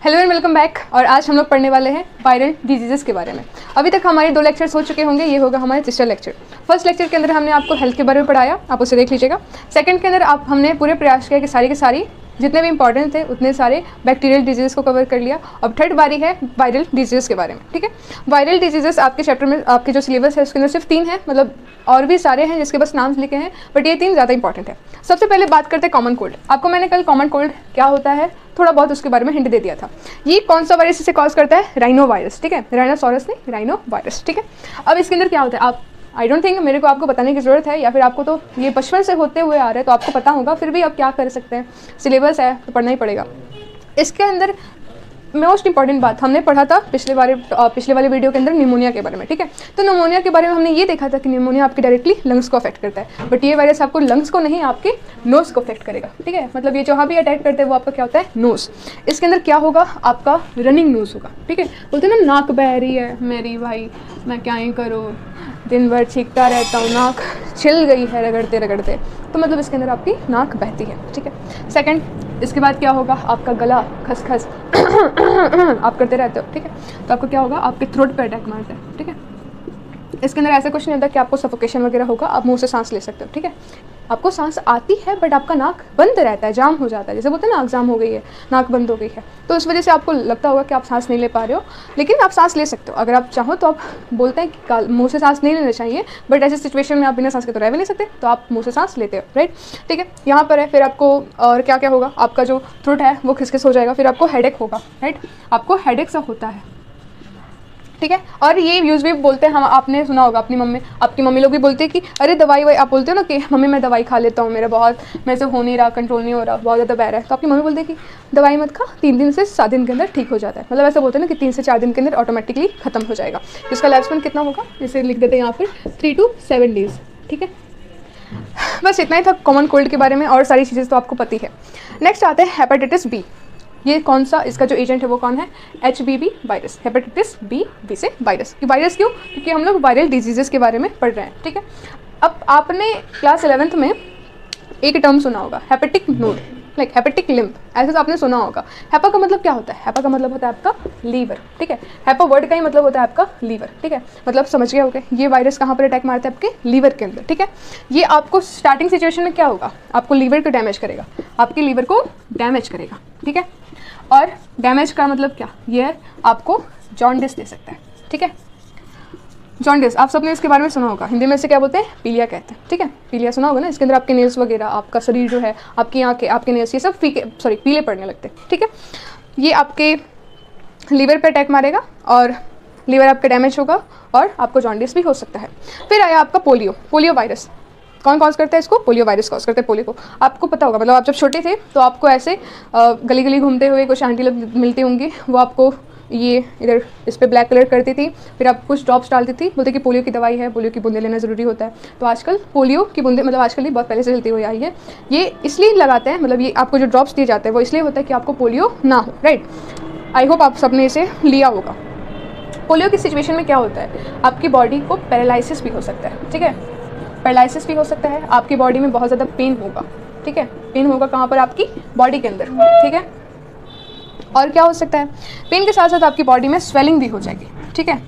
Hello and welcome back. और आज हम लोग पढ़ने वाले हैं वायरल डिजीजेस के बारे में। अभी तक हमारे 2 लेक्चर्स हो चुके होंगे, ये होगा हमारे तीसरा लेक्चर। फर्स्ट लेक्चर के अंदर हमने आपको हेल्थ के बारे में पढ़ाया, आप उसे देख लीजिएगा। सेकंड के अंदर हमने पूरे प्रयास किया कि सारी के सारी जितने भी इंपॉर्टेंट थे उतने सारे बैक्टीरियल डिजीज़ को कवर कर लिया। अब थर्ड बारी है वायरल डिजीज़ के बारे में। ठीक है, वायरल डिजीजेस आपके चैप्टर में, आपके जो सिलेबस है उसके अंदर सिर्फ 3 है, मतलब और भी सारे हैं जिसके बस नाम लिखे हैं, बट ये 3 ज़्यादा इंपॉर्टेंट है। सबसे पहले बात करते हैं कॉमन कोल्ड। आपको मैंने कल कॉमन कोल्ड क्या होता है थोड़ा बहुत उसके बारे में हिंट दे दिया था। ये कौन सा वायरस इसे कॉज करता है? Rhino virus. ठीक है, राइनोसॉरस नहीं, राइनो वायरस। ठीक है, अब इसके अंदर क्या होता है, आप आई डोंट थिंक मेरे को आपको बताने की ज़रूरत है, या फिर आपको तो ये बचपन से होते हुए आ रहे हैं तो आपको पता होगा, फिर भी अब क्या कर सकते हैं, सिलेबस है तो पढ़ना ही पड़ेगा। इसके अंदर मोस्ट इंपॉर्टेंट बात हमने पढ़ा था पिछले वाले वीडियो के अंदर निमोनिया के बारे में। ठीक है, तो निमोनिया के बारे में हमने ये देखा था कि निमोनिया आपके डायरेक्टली लंग्स को अफेक्ट करता है, बट ये वायरस आपको लंग्स को नहीं, आपके नोज़ को अफेक्ट करेगा। ठीक है, मतलब ये जहाँ भी अटैक करते हैं वो आपका क्या होता है, नोज़। इसके अंदर क्या होगा, आपका रनिंग नोज़ होगा। ठीक है, बोलते हैं ना नाक बह रही है मेरी, भाई मैं क्या ही करूँ, दिन भर छींकता रहता हूँ, नाक छिल गई है रगड़ते रगड़ते, तो मतलब इसके अंदर आपकी नाक बहती है। ठीक है, सेकंड इसके बाद क्या होगा, आपका गला खसखस आप करते रहते हो। ठीक है, तो आपको क्या होगा, आपके थ्रोट पे अटैक मारता है। ठीक है, इसके अंदर ऐसा कुछ नहीं होता कि आपको सफोकेशन वगैरह होगा, आप मुंह से सांस ले सकते हो। ठीक है, आपको सांस आती है बट आपका नाक बंद रहता है, जाम हो जाता है, जैसे बोलते हैं ना नाक जाम हो गई है, नाक बंद हो गई है, तो उस वजह से आपको लगता होगा कि आप सांस नहीं ले पा रहे हो, लेकिन आप सांस ले सकते हो अगर आप चाहो तो। आप बोलते हैं कि मुंह से सांस नहीं लेना चाहिए, बट ऐसे सिचुएशन में आप बिना सांस के तो रह भी नहीं सकते, तो आप मुंह से सांस लेते हो, राइट। ठीक है, यहाँ पर है। फिर आपको और क्या क्या होगा, आपका जो थ्रोट है वो खिसखिस हो जाएगा, फिर आपको हेडेक होगा, राइट, आपको हेडेक सा होता है। ठीक है, और ये यूज़ भी बोलते हैं, हम आपने सुना होगा आपकी मम्मी लोग भी बोलते हैं कि अरे दवाई आप बोलते हो ना कि मम्मी मैं दवाई खा लेता हूँ, मेरे से हो नहीं रहा, कंट्रोल नहीं हो रहा, बहुत ज़्यादा बह रहा है, तो आपकी मम्मी बोलते हैं कि दवाई मत खा, 3 दिन से 7 दिन के अंदर ठीक हो जाता है। मतलब ऐसा बोलते हैं ना कि 3 से 4 दिन के अंदर ऑटोमेटिकली खत्म हो जाएगा। इसका लाइफ स्पैन कितना होगा, इसे लिख देते हैं यहाँ पर 3 to 7 डेज़। ठीक है, बस इतना ही था कॉमन कोल्ड के बारे में, और सारी चीज़ें तो आपको पता ही है। नेक्स्ट आते हैं हेपेटाइटिस बी। ये कौन सा, इसका जो एजेंट है वो कौन है, HBV वायरस, हेपेटाइटिस बी से वायरस। ये वायरस क्यों, क्योंकि हम लोग वायरल डिजीजेस के बारे में पढ़ रहे हैं। ठीक है, अब आपने क्लास 11th में एक टर्म सुना होगा, hepatic node, like hepatic lymph, ऐसे तो आपने सुना होगा। हैपा का मतलब क्या होता है, हैपा का मतलब होता है आपका लीवर। ठीक है, हैपा वर्ड का ही मतलब होता है आपका लीवर। ठीक है, मतलब समझ गए होगे, ये वायरस कहाँ पर अटैक मारता है, आपके लीवर के अंदर। ठीक है, ये आपको स्टार्टिंग सिचुएशन में क्या होगा, आपको लीवर को डैमेज करेगा, आपके लीवर को डैमेज करेगा। ठीक है, और डैमेज का मतलब क्या, ये आपको जॉन्डिस दे सकता है। ठीक है, जॉन्डिस आप सबने इसके बारे में सुना होगा, हिंदी में इसे क्या बोलते हैं, पीलिया कहते हैं। ठीक है, पीलिया सुना होगा ना, इसके अंदर आपके नेल्स वगैरह, आपका शरीर जो है, आपकी आंखें, आपके नेल्स, ये सब पीले पड़ने लगते हैं। ठीक है, ये आपके लीवर पे अटैक मारेगा और लीवर आपका डैमेज होगा और आपको जॉन्डिस भी हो सकता है। फिर आया आपका पोलियो वायरस। कौन कॉज करता है इसको, पोलियो वायरस कॉज करता है पोलियो को। आपको पता होगा, मतलब आप जब छोटे थे तो आपको ऐसे गली गली घूमते हुए कुछ आंटी लोग मिलती होंगी, वो आपको ये इधर इस पर ब्लैक कलर करती थी, फिर आप कुछ ड्रॉप्स डालती थी, बोलते कि पोलियो की दवाई है, पोलियो की बूंदे लेना ज़रूरी होता है। तो आजकल पोलियो की बूंदे, मतलब आजकल ही बहुत पहले से चलती हुई आई है, ये इसलिए लगाते हैं, मतलब ये आपको जो ड्रॉप्स दिए जाते हैं वो इसलिए होता है कि आपको पोलियो ना हो, राइट। आई होप आप सबने इसे लिया होगा। पोलियो की सिचुएशन में क्या होता है, आपकी बॉडी को पैरालिसिस भी हो सकता है। ठीक है, पैरालिसिस भी हो सकता है, आपकी बॉडी में बहुत ज़्यादा पेन होगा। ठीक है, पेन होगा कहाँ पर, आपकी बॉडी के अंदर। ठीक है, और क्या हो सकता है, पेन के साथ साथ आपकी बॉडी में स्वेलिंग भी हो जाएगी। ठीक है,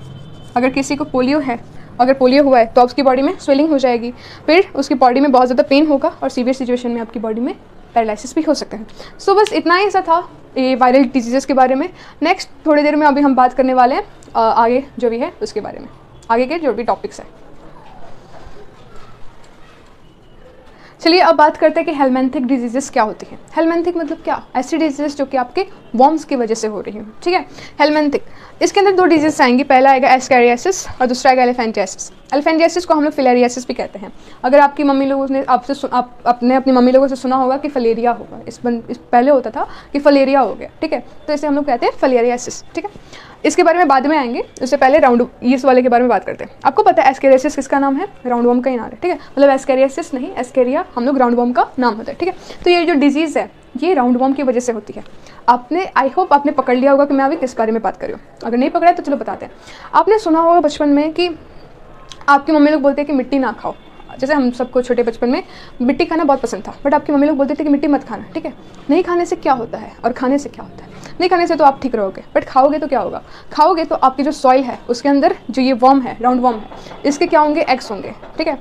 अगर किसी को पोलियो है, अगर पोलियो हुआ है तो उसकी बॉडी में स्वेलिंग हो जाएगी, फिर उसकी बॉडी में बहुत ज़्यादा पेन होगा, और सीवियर सिचुएशन में आपकी बॉडी में पैरालिसिस भी हो सकता है। सो बस इतना ही सा था ये वायरल डिजीज़ के बारे में। नेक्स्ट थोड़ी देर में अभी हम बात करने वाले हैं आगे जो भी है उसके बारे में, आगे के जो भी टॉपिक्स हैं। चलिए अब बात करते हैं कि हेलमेंथिक डिजीजेस क्या होती हैं। हेलमेंथिक मतलब क्या, ऐसी डिजीजेस जो कि आपके वॉर्म्स की वजह से हो रही हैं। ठीक है, हेलमेंथिक, इसके अंदर 2 डिजीज आएंगी, पहला आएगा एस्कैरियासिस और दूसरा आएगा एलिफेंटियासिस। एलिफेंटियासिस को हम लोग फिलेरियासिस भी कहते हैं। अगर आपकी मम्मी लोगों ने आपने अपनी मम्मी लोगों से सुना होगा कि फलेरिया होगा, इस पहले होता था कि फलेरिया हो गया। ठीक है, तो इसे हम लोग कहते हैं फिलेरियासिस। ठीक है, इसके बारे में बाद में आएंगे, उससे पहले इस वाले के बारे में बात करते हैं। आपको पता है एस्कैरियासिस किसका नाम है, राउंडवॉर्म का ही नाम है। ठीक है, मतलब एस्कैरियासिस नहीं, एस्कैरिया हम लोग राउंडवॉर्म का नाम होता है। ठीक है, तो ये जो डिजीज़ है ये राउंडवॉर्म की वजह से होती है। आपने आई होप आपने पकड़ लिया होगा कि मैं अभी किस बारे में बात कर रही हूँ। अगर नहीं पकड़ा है तो चलो बताते हैं। आपने सुना होगा बचपन में कि आपकी मम्मी लोग बोलते हैं कि मिट्टी ना खाओ, जैसे हम सबको छोटे बचपन में मिट्टी खाना बहुत पसंद था, बट आपकी मम्मी लोग बोलते थे कि मिट्टी मत खाना। ठीक है, नहीं खाने से क्या होता है और खाने से क्या होता है। नहीं खाने से तो आप ठीक रहोगे, बट खाओगे तो क्या होगा, खाओगे तो आपकी जो सॉइल है उसके अंदर जो ये वर्म है, राउंड वर्म है, इसके क्या होंगे, एग्स होंगे, ठीक है।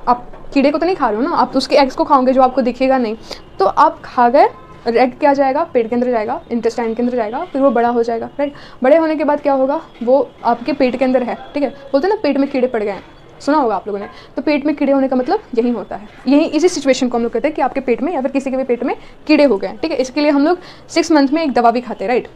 आप कीड़े को तो नहीं खा रहे हो ना, आप उसके एग्स को खाओगे जो आपको दिखेगा नहीं, तो आप खा गए, एग क्या जाएगा, पेट के अंदर जाएगा, इंटेस्टाइन के अंदर जाएगा, फिर वो बड़ा हो जाएगा, राइट। बड़े होने के बाद क्या होगा, वो आपके पेट के अंदर है, ठीक है। बोलते हैं ना पेट में कीड़े पड़ गए हैं, सुना होगा आप लोगों ने। तो पेट में कीड़े होने का मतलब यही होता है, यही इसी सिचुएशन को हम लोग कहते हैं कि आपके पेट में या फिर किसी के भी पेट में कीड़े हो गए हैं, ठीक है। इसके लिए हम लोग 6 मंथ में एक दवा भी खाते हैं, राइट,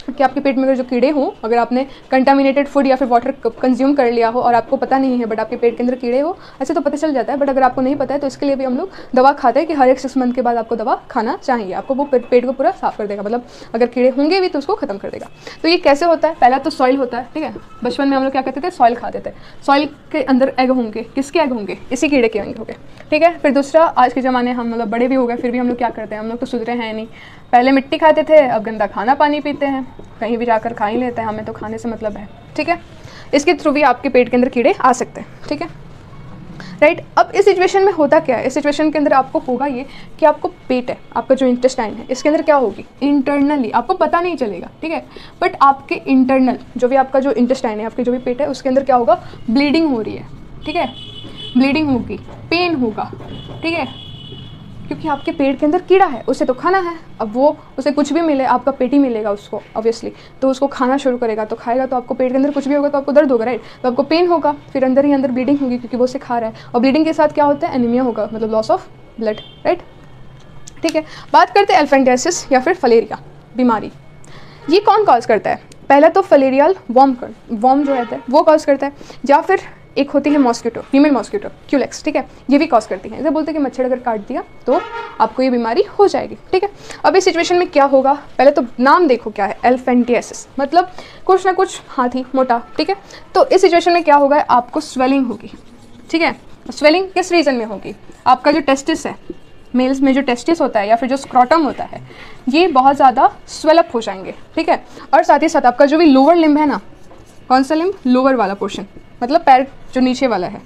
कि आपके पेट में अगर जो कीड़े हों, अगर आपने कंटामिनेटेड फूड या फिर वाटर कंज्यूम कर लिया हो और आपको पता नहीं है बट आपके पेट के अंदर कीड़े हो, ऐसे तो पता चल जाता है, बट अगर आपको नहीं पता है तो इसके लिए भी हम लोग दवा खाते हैं कि हर एक 6 मंथ के बाद आपको दवा खाना चाहिए, आपको वो पेट को पूरा साफ कर देगा, मतलब अगर कीड़े होंगे भी तो उसको खत्म कर देगा। तो ये कैसे होता है, पहला तो सॉइल होता है, ठीक है। बचपन में हम लोग क्या करते थे, सॉइल खाते थे, सॉइल के अंदर एग होंगे, किसके एग होंगे, इसी कीड़े के एग होंगे, ठीक है। फिर दूसरा, आज के ज़माने हम मतलब बड़े भी हो गए फिर भी हम लोग क्या करते हैं, हम लोग तो सुधरे हैं नहीं, पहले मिट्टी खाते थे, अब गंदा खाना पानी पीते हैं, कहीं भी जाकर खा ही लेते हैं, हमें तो खाने से मतलब है, ठीक है। इसके थ्रू भी आपके पेट के अंदर कीड़े आ सकते हैं, ठीक है, राइट। अब इस सिचुएशन में होता क्या है, इस सिचुएशन के अंदर आपको होगा ये कि आपको पेट है, आपका जो इंटेस्टाइन है, इसके अंदर क्या होगी, इंटरनली आपको पता नहीं चलेगा, ठीक है, बट आपके इंटरनल जो भी आपका जो इंटेस्टाइन है, आपके जो भी पेट है, उसके अंदर क्या होगा, ब्लीडिंग हो रही है, ठीक है, ब्लीडिंग होगी, पेन होगा, ठीक है, क्योंकि आपके पेट के अंदर कीड़ा है, उसे तो खाना है। अब वो उसे कुछ भी मिले, आपका पेट ही मिलेगा उसको ऑब्वियसली, तो उसको खाना शुरू करेगा, तो खाएगा तो आपको पेट के अंदर कुछ भी होगा तो आपको दर्द होगा, राइट, तो आपको पेन होगा, फिर अंदर ही अंदर ब्लीडिंग होगी क्योंकि वो उसे खा रहा है, और ब्लीडिंग के साथ क्या होता है, एनीमिया होगा, मतलब लॉस ऑफ ब्लड, राइट, ठीक है। बात करते हैं एल्फेंटियासिस या फिर फलेरिया बीमारी, ये कौन कॉज करता है, पहला तो फलेरियल वॉर्म जो रहता है वो कॉज करता है, या फिर एक होती है मॉस्किटो, फीमेल मॉस्किटो क्यूलेक्स, ठीक है, ये भी कॉज करती है। ऐसे बोलते हैं कि मच्छर अगर काट दिया तो आपको ये बीमारी हो जाएगी, ठीक है। अब इस सिचुएशन में क्या होगा, पहले तो नाम देखो क्या है, एल्फेंटियासिस, मतलब कुछ ना कुछ हाथी मोटा, ठीक है। तो इस सिचुएशन में क्या होगा, आपको स्वेलिंग होगी, ठीक है। स्वेलिंग किस रीजन में होगी, आपका जो टेस्टिस है, मेल्स में जो टेस्टिस होता है या फिर जो स्क्रॉटम होता है, ये बहुत ज़्यादा स्वेलअप हो जाएंगे, ठीक है। और साथ ही साथ आपका जो भी लोअर लिम्ब है ना, कौन सा लिम्ब, लोअर वाला पोर्शन, मतलब पैर जो नीचे वाला है,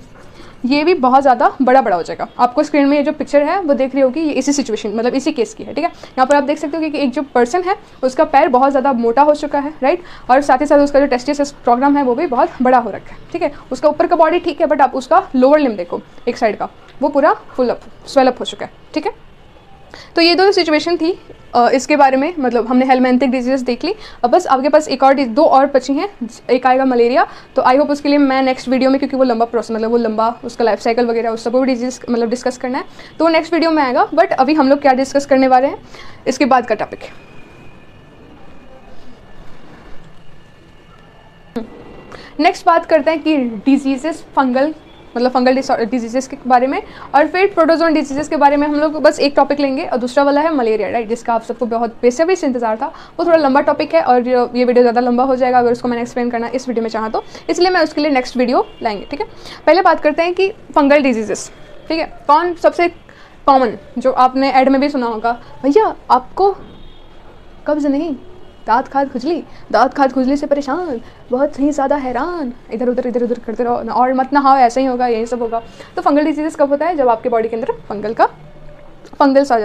ये भी बहुत ज़्यादा बड़ा हो जाएगा। आपको स्क्रीन में ये जो पिक्चर है वो देख रही होगी, ये इसी सिचुएशन मतलब इसी केस की है, ठीक है। यहाँ पर आप देख सकते हो कि एक जो पर्सन है उसका पैर बहुत ज़्यादा मोटा हो चुका है, राइट, और साथ ही साथ उसका जो टेस्टिस प्रोग्राम है वो भी बहुत बड़ा हो रखा है, ठीक है। उसका ऊपर का बॉडी ठीक है, बट आप उसका लोअर लिम्ब देखो, एक साइड का वो पूरा फुल अप स्वेलअप हो चुका है, ठीक है। तो ये दोनों सिचुएशन थी इसके बारे में, मतलब हमने हेलमेंथिक डिजीज देख ली। अब बस आपके पास एक और दो और बची हैं, एक आएगा मलेरिया, तो आई होप उसके लिए मैं नेक्स्ट वीडियो में, क्योंकि वो लंबा प्रोसेस मतलब वो लंबा उसका लाइफ साइकिल वगैरह उस सबको भी डिजीज मतलब डिस्कस करना है, तो नेक्स्ट वीडियो में आएगा। बट अभी हम लोग क्या डिस्कस करने वाले हैं, इसके बाद का टॉपिक नेक्स्ट बात करते हैं कि डिजीजेस फंगल डिजीजेस के बारे में, और फिर प्रोटोजोन डिजीजेस के बारे में हम लोग बस एक टॉपिक लेंगे, और दूसरा वाला है मलेरिया, राइट, जिसका आप सबको बहुत बेसब्री से इंतजार था। वो थोड़ा लंबा टॉपिक है और ये वीडियो ज़्यादा लंबा हो जाएगा अगर उसको मैंने एक्सप्लेन करना इस वीडियो में चाहा तो, इसलिए मैं उसके लिए नेक्स्ट वीडियो लाएंगे, ठीक है। पहले बात करते हैं कि फंगल डिजीजेस, ठीक है, कौन सबसे कॉमन, जो आपने एड में भी सुना होगा, भैया आपको कब्ज नहीं, दाँत खाद खुजली से परेशान, बहुत ही ज़्यादा हैरान, इधर उधर करते रहो और मत नहाओ, ऐसा ही होगा, यही सब होगा। तो फंगल डिजीज़ कब होता है, जब आपके बॉडी के अंदर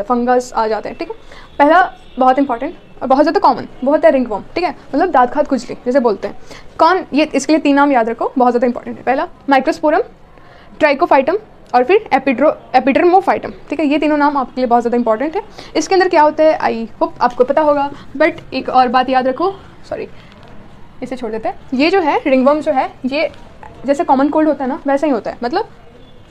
फंगस आ जाते हैं, ठीक है। पहला बहुत इंपॉर्टेंट और बहुत ज़्यादा कॉमन वो होता है रिंगवर्म, ठीक है, मतलब दाँत खाद खुजली जैसे बोलते हैं। कौन ये, इसके लिए 3 नाम याद रखो, बहुत ज़्यादा इंपॉर्टेंट है। पहला माइक्रोस्पोरम, ट्राइकोफाइटम और फिर एपिडर्मोफाइटम, ठीक है, ये तीनों नाम आपके लिए बहुत ज़्यादा इंपॉर्टेंट है। इसके अंदर क्या होता है आई होप आपको पता होगा, बट एक और बात याद रखो, सॉरी इसे छोड़ देते हैं। ये जो है रिंगवर्म जो है, ये जैसे कॉमन कोल्ड होता है ना, वैसा ही होता है, मतलब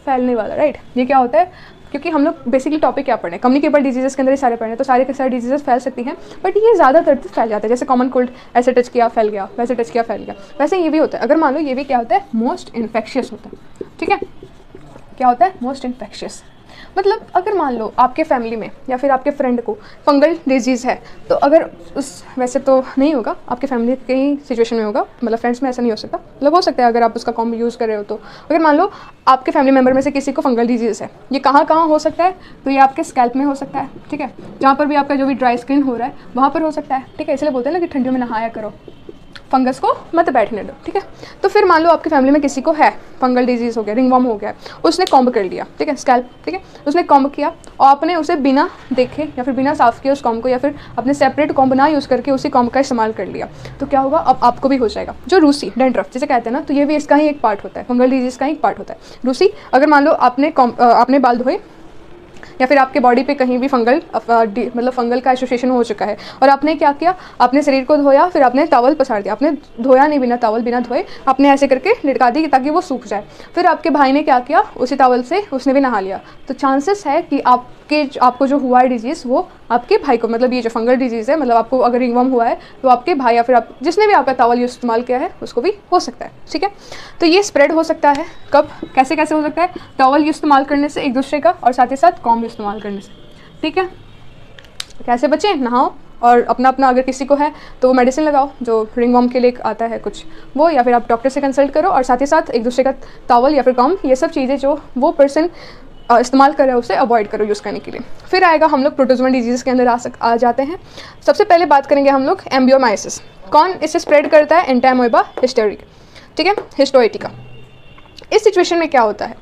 फैलने वाला, राइट। ये क्या होता है, क्योंकि हम लोग बेसिकली टॉपिक क्या पढ़े, कम्युनिकेबल डिजीजेस के अंदर ये सारे पढ़े, तो सारे के सारे डिजीजेस फैल सकती हैं, बट ये ज़्यादातर फैल जाते हैं। जैसे कॉमन कोल्ड ऐसे टच किया फैल गया, वैसे टच किया फैल गया, वैसे ये भी होता है। अगर मान लो ये भी क्या होता है, मोस्ट इन्फेक्शियस होता है, ठीक है। क्या होता है, मोस्ट इन्फेक्शियस, मतलब अगर मान लो आपके फैमिली में या फिर आपके फ्रेंड को फंगल डिजीज़ है, तो अगर उस, वैसे तो नहीं होगा, आपके फैमिली के ही सिचुएशन में होगा, मतलब फ्रेंड्स में ऐसा नहीं हो सकता, मतलब हो सकता है अगर आप उसका कॉम्ब यूज़ कर रहे हो तो। अगर मान लो आपके फैमिली मेम्बर में से किसी को फंगल डिजीज़ है, ये कहाँ हो सकता है, तो ये आपके स्कैल्प में हो सकता है, ठीक है, जहाँ पर भी आपका जो भी ड्राई स्किन हो रहा है वहाँ पर हो सकता है, ठीक है। इसलिए बोलते हैं ना कि ठंडियों में नहाया करो, फंगस को मत बैठने दो, ठीक है। तो फिर मान लो आपकी फैमिली में किसी को है फंगल डिजीज़ हो गया, रिंगवर्म हो गया, उसने कॉम्ब कर लिया, ठीक है, स्कैल्प, ठीक है, उसने कॉम्ब किया और आपने उसे बिना देखे या फिर बिना साफ़ किए उस कॉम्ब को, या फिर अपने सेपरेट कॉम्ब ना यूज़ करके उसी कॉम्ब का इस्तेमाल कर लिया, तो क्या होगा, अब आपको भी हो जाएगा जो रूसी डैंड्रफ जिसे कहते हैं ना, तो ये भी इसका ही एक पार्ट होता है, फंगल डिजीज़ का ही पार्ट होता है रूसी। अगर मान लो आपने बाल धोए या फिर आपके बॉडी पे कहीं भी मतलब फंगल का एसोसिएशन हो चुका है और आपने क्या किया, अपने शरीर को धोया, फिर आपने टॉवल पसार दिया, आपने धोया नहीं बिना टॉवल, बिना धोए आपने ऐसे करके लटका दी ताकि वो सूख जाए, फिर आपके भाई ने क्या किया, उसी टॉवल से उसने भी नहा लिया, तो चांसेस है कि आपको जो हुआ है डिजीज़ वो आपके भाई को, मतलब ये जो फंगल डिजीज़ है, मतलब आपको अगर रिंगवर्म हुआ है तो आपके भाई या फिर आप जिसने भी आपका टॉवल इस्तेमाल किया है उसको भी हो सकता है, ठीक है। तो ये स्प्रेड हो सकता है कब, कैसे कैसे हो सकता है, टॉवल इस्तेमाल करने से एक दूसरे का, और साथ ही साथ कॉम्ब इस्तेमाल करने से, ठीक है। कैसे बचें, नहाओ और अपना अगर किसी को है तो वो मेडिसिन लगाओ जो रिंगवर्म के लिए आता है कुछ वो, या फिर आप डॉक्टर से कंसल्ट करो, और साथ ही साथ एक दूसरे का टॉवल या फिर कॉम्ब, ये सब चीज़ें जो वो पर्सन इस्तेमाल कर रहे हैं उसे अवॉइड करो यूज़ करने के लिए। फिर आएगा हम लोग प्रोटोजोअल डिजीज़ के अंदर आ जाते हैं। सबसे पहले बात करेंगे हम लोग एम्बियोमाइसिस। कौन इसे स्प्रेड करता है, एंटामोeba हिस्टेरिक, ठीक है, हिस्टोइटिका। इस सिचुएशन में क्या होता है,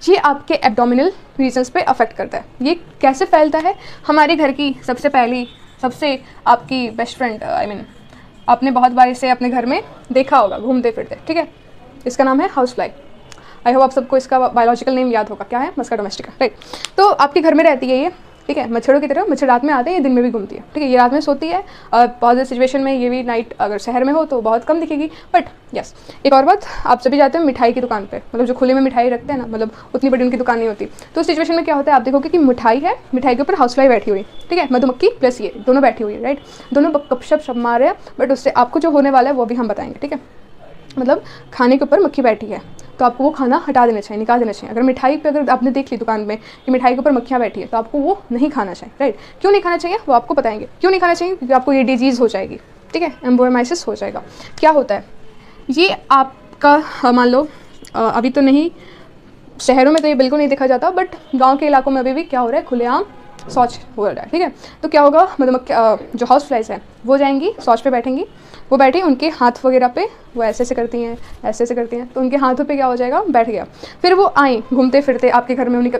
ये आपके एब्डोमिनल रीजन्स पे अफेक्ट करता है। ये कैसे फैलता है, हमारे घर की सबसे आपकी बेस्ट फ्रेंड, आपने बहुत बार इसे अपने घर में देखा होगा घूमते फिरते, ठीक है, इसका नाम है हाउस फ्लाई। आई होप आप सबको इसका बायोलॉजिकल नेम याद होगा, क्या है, मस्का डोमेस्टिका, राइट। तो आपके घर में रहती है ये, ठीक है, मच्छरों की तरह। मच्छर रात में आते हैं, ये दिन में भी घूमती है, ठीक है, ये रात में सोती है, और बहुत सिचुएशन में ये भी नाइट अगर शहर में हो तो बहुत कम दिखेगी, बट यस। एक और बात, आप सभी जाते हैं मिठाई की दुकान पे, मतलब जो खुले में मिठाई रखते हैं ना, मतलब उतनी बड़ी उनकी दुकान नहीं होती, तो उस सिचुएशन में क्या होता है, आप देखोगे कि मिठाई है, मिठाई के ऊपर हाउस फ्लाई बैठी हुई, ठीक है, मधुमक्खी प्लस ये दोनों बैठी हुई है, राइट। दोनों गपशप मार रहे हैं, बट उससे आपको जो होने वाला है वो भी हम बताएंगे, ठीक है। मतलब खाने के ऊपर मक्खी बैठी है तो आपको वो खाना हटा देना चाहिए, निकाल देना चाहिए। अगर मिठाई पे अगर आपने देख ली दुकान में कि मिठाई के ऊपर मक्खियाँ बैठी है तो आपको वो नहीं खाना चाहिए, राइट। क्यों नहीं खाना चाहिए वो आपको बताएंगे, क्यों नहीं खाना चाहिए, क्योंकि आपको ये डिजीज़ हो जाएगी, ठीक है, एम्बियोमाइसिस हो जाएगा। क्या होता है ये आपका, मान लो अभी तो नहीं, शहरों में तो ये बिल्कुल नहीं देखा जाता, बट गाँव के इलाकों में अभी भी क्या हो रहा है, खुलेआम शौच हो रहा है, ठीक है। तो क्या होगा, मतलब जो हाउस फ्लाइज हैं वो जाएंगी शौच पे बैठेंगी, वो बैठी, उनके हाथ वगैरह पे वो ऐसे ऐसे करती हैं, ऐसे ऐसे करती हैं, तो उनके हाथों पे क्या हो जाएगा, बैठ गया। फिर वो आई घूमते फिरते आपके घर में,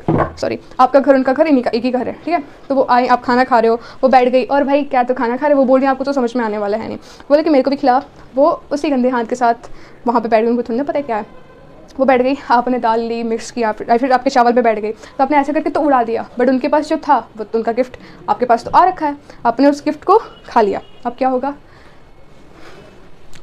आपका घर उनका घर एक ही घर है, ठीक है। तो वो आई, आप खाना खा रहे हो, वो बैठ गई, और भाई क्या तो खाना खा रहे, वो बोल रही है, आपको तो समझ में आने वाला है नहीं, बोले कि मेरे को भी खिला, वो उसी गंदे हाथ के साथ वहाँ पर बैठ गई, उनको थोड़ी ना पता है क्या है, वो बैठ गई, आपने दाल ली, मिक्स किया, फिर आपके चावल पे बैठ गई, तो आपने ऐसे करके तो उड़ा दिया, बट उनके पास जो था वो तो उनका गिफ्ट आपके पास तो आ रखा है, आपने उस गिफ्ट को खा लिया। अब क्या होगा,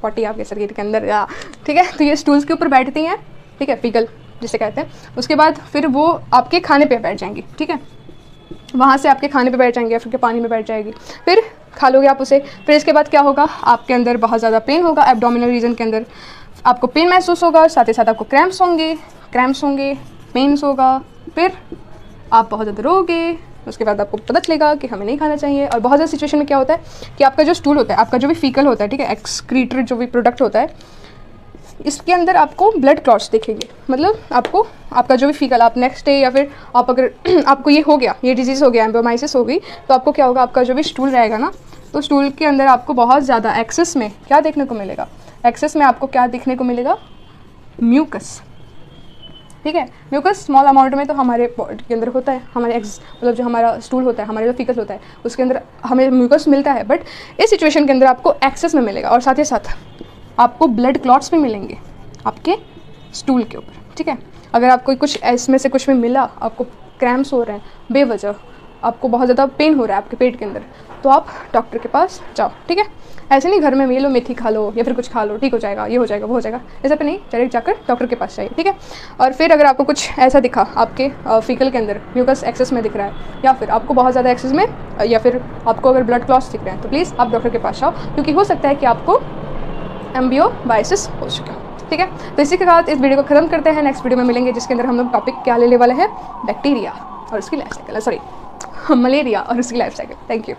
पॉटी आपके शरीर के अंदर, ठीक है। तो ये स्टूल्स के ऊपर बैठती हैं, ठीक है, फीकल जिसे कहते हैं। उसके बाद फिर वो आपके खाने पे बैठ जाएंगी, ठीक है, वहाँ से आपके खाने पे बैठ जाएंगे, फिर के पानी में बैठ जाएगी, फिर खा लोगे आप उसे। फिर इसके बाद क्या होगा, आपके अंदर बहुत ज़्यादा पेन होगा, एब्डोमिनल रीजन के अंदर आपको पेन महसूस होगा, साथ ही साथ आपको क्रैम्प्स होंगे, पेन्स होगा, फिर आप बहुत ज़्यादा रोगे। उसके बाद आपको पता चलेगा कि हमें नहीं खाना चाहिए। और बहुत ज़्यादा सिचुएशन में क्या होता है कि आपका जो स्टूल होता है, आपका जो भी फीकल होता है, ठीक है, एक्सक्रीटर जो भी प्रोडक्ट होता है, इसके अंदर आपको ब्लड क्लॉट्स दिखेंगे। मतलब आपका जो भी फीकल, आप नेक्स्ट डे या फिर आप अगर आपको ये हो गया, ये डिजीज़ हो गया, एम्बियोमाइसिस हो गई, तो आपको क्या होगा, आपका जो भी स्टूल रहेगा ना, तो स्टूल के अंदर आपको बहुत ज़्यादा एक्सेस में क्या देखने को मिलेगा, आपको क्या देखने को मिलेगा, म्यूकस, ठीक है। म्यूकस स्मॉल अमाउंट में तो हमारे बॉडी के अंदर होता है, हमारे मतलब जो हमारा स्टूल होता है, हमारे जो फीकस होता है, उसके अंदर हमें म्यूकस मिलता है, बट इस सिचुएशन के अंदर आपको एक्सेस में मिलेगा, और साथ ही साथ आपको ब्लड क्लॉट्स भी मिलेंगे आपके स्टूल के ऊपर, ठीक है। अगर आपको कुछ इसमें से कुछ भी मिला, आपको क्रैम्प्स हो रहे हैं बेवजह, आपको बहुत ज़्यादा पेन हो रहा है आपके पेट के अंदर, तो आप डॉक्टर के पास जाओ, ठीक है। ऐसे नहीं घर में ये लो मेथी खा लो या फिर कुछ खा लो, ठीक हो जाएगा, ये हो जाएगा, वो हो जाएगा, ऐसा पे नहीं, डायरेक्ट जाकर डॉक्टर के पास जाइए, ठीक है। और फिर अगर आपको कुछ ऐसा दिखा, आपके फीकल के अंदर म्यूकस एक्सेस में दिख रहा है, या फिर आपको बहुत ज़्यादा एक्सेस में, या फिर आपको अगर ब्लड क्लॉट्स दिख रहे हैं, तो प्लीज़ आप डॉक्टर के पास जाओ, क्योंकि हो सकता है कि आपको एम्बियोमाइसिस हो चुका है, ठीक है। तो इसी के साथ इस वीडियो को खत्म करते हैं। नेक्स्ट वीडियो में मिलेंगे, जिसके अंदर हम लोग टॉपिक क्या लेने वाले हैं, बैक्टीरिया और उसकी लाइफ साइकिल, मलेरिया और उसकी लाइफ साइकिल। Thank you.